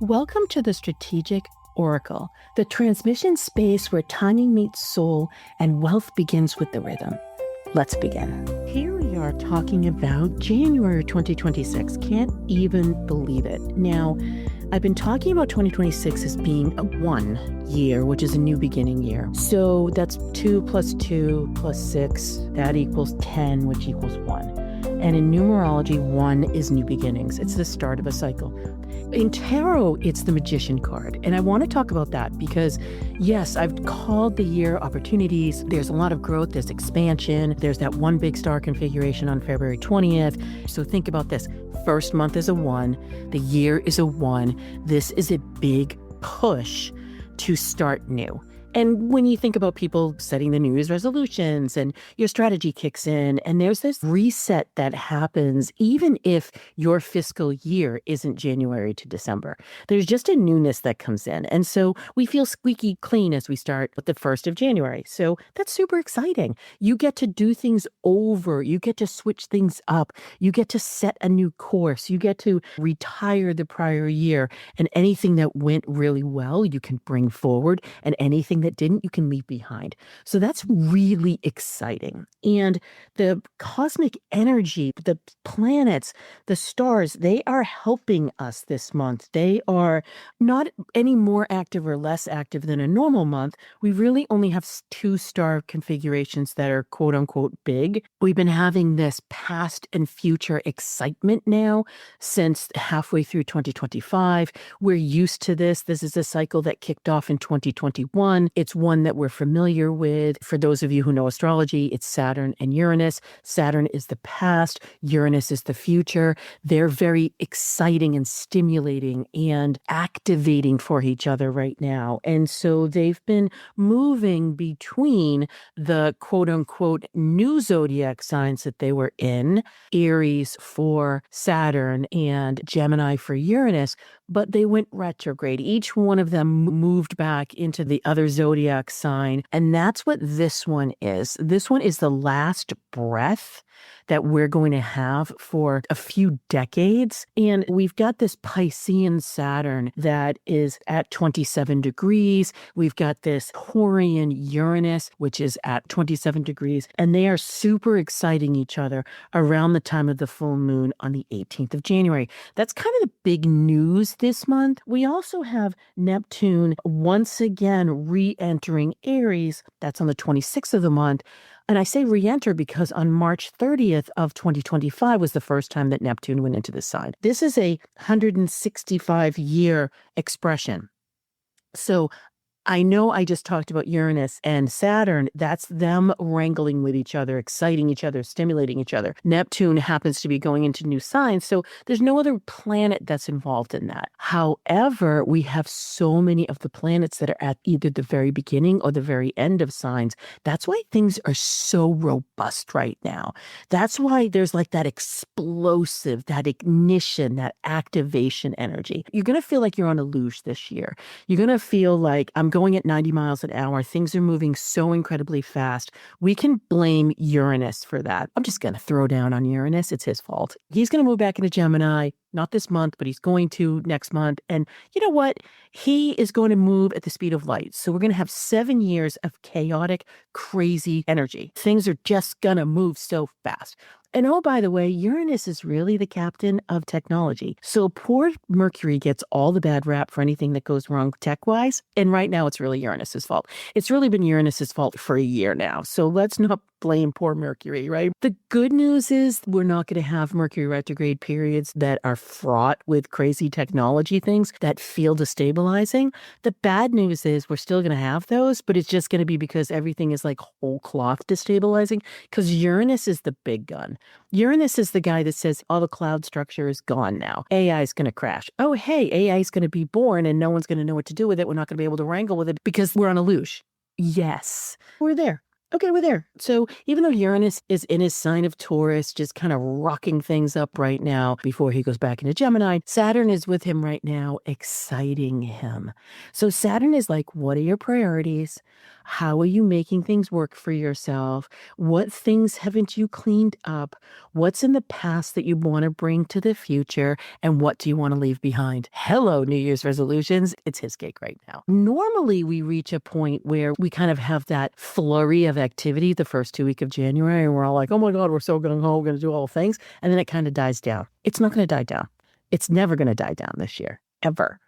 Welcome to the Strategic Oracle, the transmission space where timing meets soul and wealth begins with the rhythm. Let's begin. Here we are talking about January 2026. Can't even believe it. Now, I've been talking about 2026 as being a 1 year, which is a new beginning year. So that's 2 plus 2 plus 6, that equals 10, which equals 1. And in numerology, 1 is new beginnings. It's the start of a cycle. In tarot, it's the Magician card. And I want to talk about that because, yes, I've called the year opportunities. There's a lot of growth. There's expansion. There's that one big star configuration on February 20th. So think about this. First month is a 1. The year is a 1. This is a big push to start new. And when you think about people setting the New Year's resolutions and your strategy kicks in, and there's this reset that happens even if your fiscal year isn't January to December. There's just a newness that comes in. And so we feel squeaky clean as we start with the 1st of January. So that's super exciting. You get to do things over. You get to switch things up. You get to set a new course. You get to retire the prior year. And anything that went really well, you can bring forward. And anything that didn't, you can leave behind. So that's really exciting. And the cosmic energy, the planets, the stars, they are helping us this month. They are not any more active or less active than a normal month. We really only have 2 star configurations that are quote unquote big. We've been having this past and future excitement now since halfway through 2025. We're used to this. This is a cycle that kicked off in 2021. It's one that we're familiar with. For those of you who know astrology, it's Saturn and Uranus. Saturn is the past. Uranus is the future. They're very exciting and stimulating and activating for each other right now. And so they've been moving between the quote unquote new zodiac signs that they were in, Aries for Saturn and Gemini for Uranus, but they went retrograde. Each one of them moved back into the other zodiac sign. And that's what this one is. This one is the last breath that we're going to have for a few decades. And we've got this Piscean Saturn that is at 27 degrees. We've got this Taurian Uranus, which is at 27 degrees. And they are super exciting each other around the time of the full moon on the 18th of January. That's kind of the big news this month. We also have Neptune once again re-entering Aries. That's on the 26th of the month. And I say re-enter because on March 30th of 2025 was the first time that Neptune went into the sign. This is a 165-year expression. So I know I just talked about Uranus and Saturn. That's them wrangling with each other, exciting each other, stimulating each other. Neptune happens to be going into new signs, so there's no other planet that's involved in that. However, we have so many of the planets that are at either the very beginning or the very end of signs. That's why things are so robust right now. That's why there's like that explosive, that ignition, that activation energy. You're going to feel like you're on a luge this year. You're going to feel like I'm going at 90 miles an hour. Things are moving so incredibly fast. We can blame Uranus for that. I'm just going to throw down on Uranus. It's his fault. He's going to move back into Gemini, not this month, but he's going to next month. And you know what? He is going to move at the speed of light. So we're going to have 7 years of chaotic, crazy energy. Things are just going to move so fast. And oh, by the way, Uranus is really the captain of technology. So poor Mercury gets all the bad rap for anything that goes wrong tech-wise. And right now, it's really Uranus's fault. It's really been Uranus's fault for a year now. So let's not blame poor Mercury, right? The good news is we're not going to have Mercury retrograde periods that are fraught with crazy technology things that feel destabilizing. The bad news is we're still going to have those, but it's just going to be because everything is like whole cloth destabilizing because Uranus is the big gun. Uranus is the guy that says all the cloud structure is gone now. AI is going to crash. Oh, hey, AI is going to be born and no one's going to know what to do with it. We're not going to be able to wrangle with it because we're on a luge. Yes, we're there. Okay, we're there. So even though Uranus is in his sign of Taurus, just kind of rocking things up right now before he goes back into Gemini, Saturn is with him right now, exciting him. So Saturn is like, what are your priorities? How are you making things work for yourself? What things haven't you cleaned up? What's in the past that you want to bring to the future? And what do you want to leave behind? Hello, New Year's resolutions. It's his cake right now. Normally, we reach a point where we kind of have that flurry of activity the first 2 weeks of January, and we're all like, oh my God, we're so gung-ho, we're going to do all the things. And then it kind of dies down. It's not going to die down. It's never going to die down this year, ever.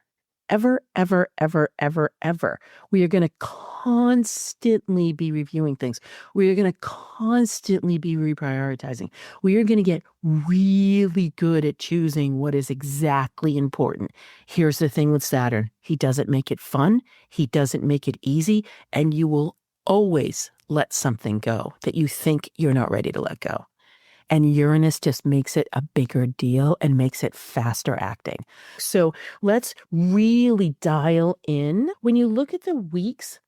Ever, ever, ever, ever, ever. We are going to constantly be reviewing things. We are going to constantly be reprioritizing. We are going to get really good at choosing what is exactly important. Here's the thing with Saturn. He doesn't make it fun. He doesn't make it easy. And you will always let something go that you think you're not ready to let go. And Uranus just makes it a bigger deal and makes it faster acting. So let's really dial in. When you look at the weeks,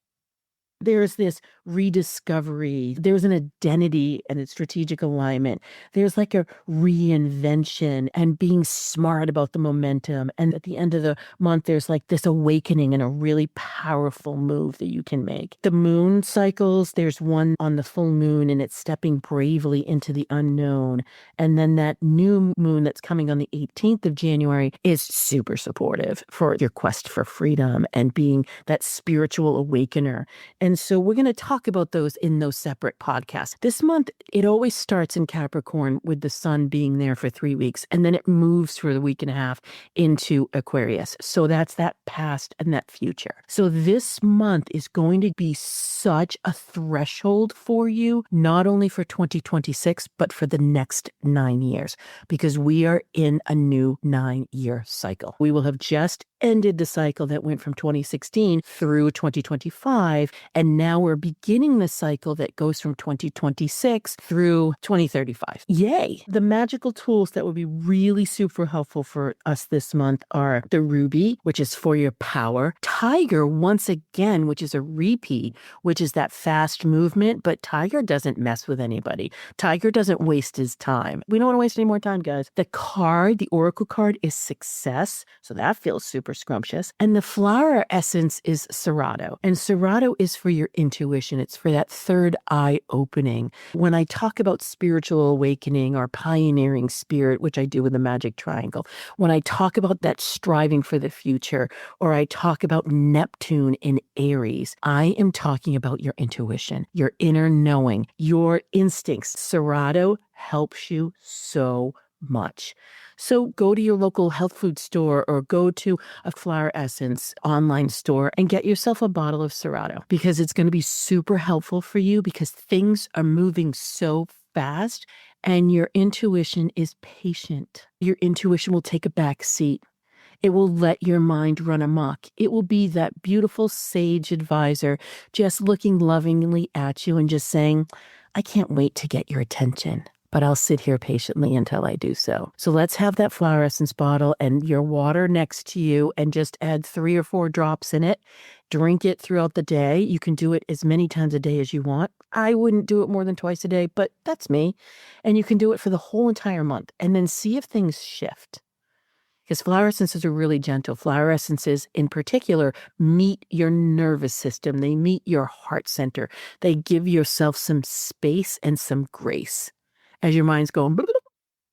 there's this rediscovery. There's an identity and a strategic alignment. There's like a reinvention and being smart about the momentum. And at the end of the month, there's like this awakening and a really powerful move that you can make. The moon cycles, there's one on the full moon and it's stepping bravely into the unknown. And then that new moon that's coming on the 18th of January is super supportive for your quest for freedom and being that spiritual awakener. And so we're going to talk about those in those separate podcasts. This month, it always starts in Capricorn with the sun being there for 3 weeks, and then it moves for a week and a half into Aquarius. So that's that past and that future. So this month is going to be such a threshold for you, not only for 2026, but for the next 9 years, because we are in a new 9-year cycle. We will have just ended the cycle that went from 2016 through 2025. And now we're beginning the cycle that goes from 2026 through 2035. Yay! The magical tools that would be really super helpful for us this month are the ruby, which is for your power. Tiger, once again, which is a repeat, which is that fast movement, but Tiger doesn't mess with anybody. Tiger doesn't waste his time. We don't want to waste any more time, guys. The card, the oracle card, is success. So that feels super scrumptious. And the flower essence is Serato. And Serato is for your intuition. It's for that third eye opening. When I talk about spiritual awakening or pioneering spirit, which I do with the magic triangle, when I talk about that striving for the future, or I talk about Neptune in Aries, I am talking about your intuition, your inner knowing, your instincts. Serato helps you so much. So go to your local health food store or go to a flower essence online store and get yourself a bottle of Serato, because it's going to be super helpful for you, because things are moving so fast and your intuition is patient. Your intuition will take a back seat. It will let your mind run amok. It will be that beautiful sage advisor just looking lovingly at you and just saying, I can't wait to get your attention, but I'll sit here patiently until I do so. So let's have that flower essence bottle and your water next to you and just add 3 or 4 drops in it. Drink it throughout the day. You can do it as many times a day as you want. I wouldn't do it more than twice a day, but that's me. And you can do it for the whole entire month and then see if things shift. Because flower essences are really gentle. Flower essences, in particular, meet your nervous system. They meet your heart center. They give yourself some space and some grace as your mind's going, blah, blah,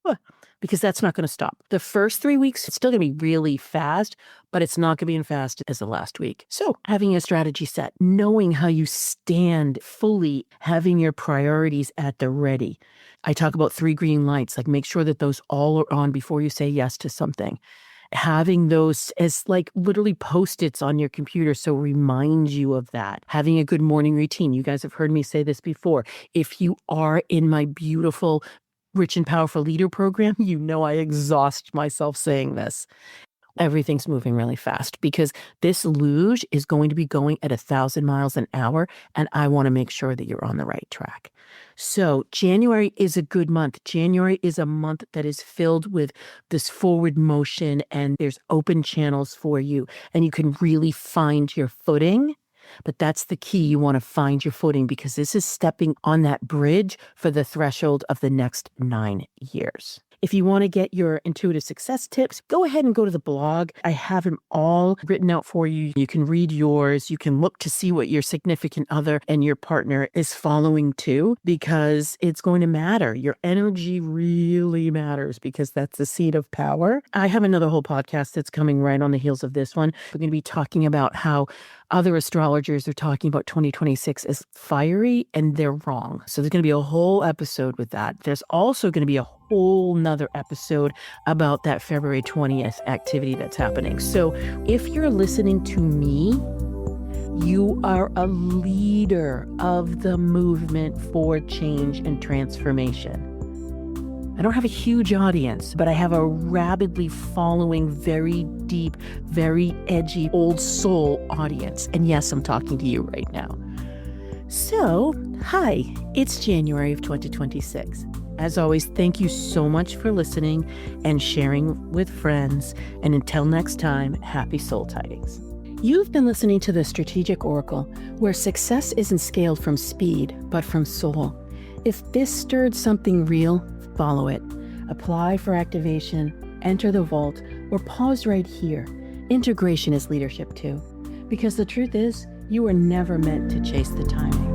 blah, because that's not going to stop. The first 3 weeks, it's still going to be really fast, but it's not going to be as fast as the last week. So having a strategy set, knowing how you stand fully, having your priorities at the ready. I talk about 3 green lights, like make sure that those all are on before you say yes to something. Having those as like literally Post-its on your computer, so remind you of that. Having a good morning routine. You guys have heard me say this before. If you are in my beautiful Rich and Powerful Leader program, you know I exhaust myself saying this. Everything's moving really fast because this luge is going to be going at 1,000 miles an hour, and I want to make sure that you're on the right track. So January is a good month. January is a month that is filled with this forward motion, and there's open channels for you, and you can really find your footing. But that's the key. You want to find your footing because this is stepping on that bridge for the threshold of the next 9 years. If you want to get your intuitive success tips, go ahead and go to the blog. I have them all written out for you. You can read yours. You can look to see what your significant other and your partner is following too, because it's going to matter. Your energy really matters because that's the seat of power. I have another whole podcast that's coming right on the heels of this one. We're going to be talking about how other astrologers are talking about 2026 as fiery, and they're wrong. So there's going to be a whole episode with that. There's also going to be a whole nother episode about that February 20th activity that's happening. So if you're listening to me, you are a leader of the movement for change and transformation. I don't have a huge audience, but I have a rapidly following, very deep, very edgy, old soul audience. And yes, I'm talking to you right now. So, hi, it's January of 2026. As always, thank you so much for listening and sharing with friends. And until next time, happy soul tidings. You've been listening to the Strategic Oracle, where success isn't scaled from speed, but from soul. If this stirred something real, follow it. Apply for activation, enter the vault, or pause right here. Integration is leadership too. Because the truth is, you were never meant to chase the timing.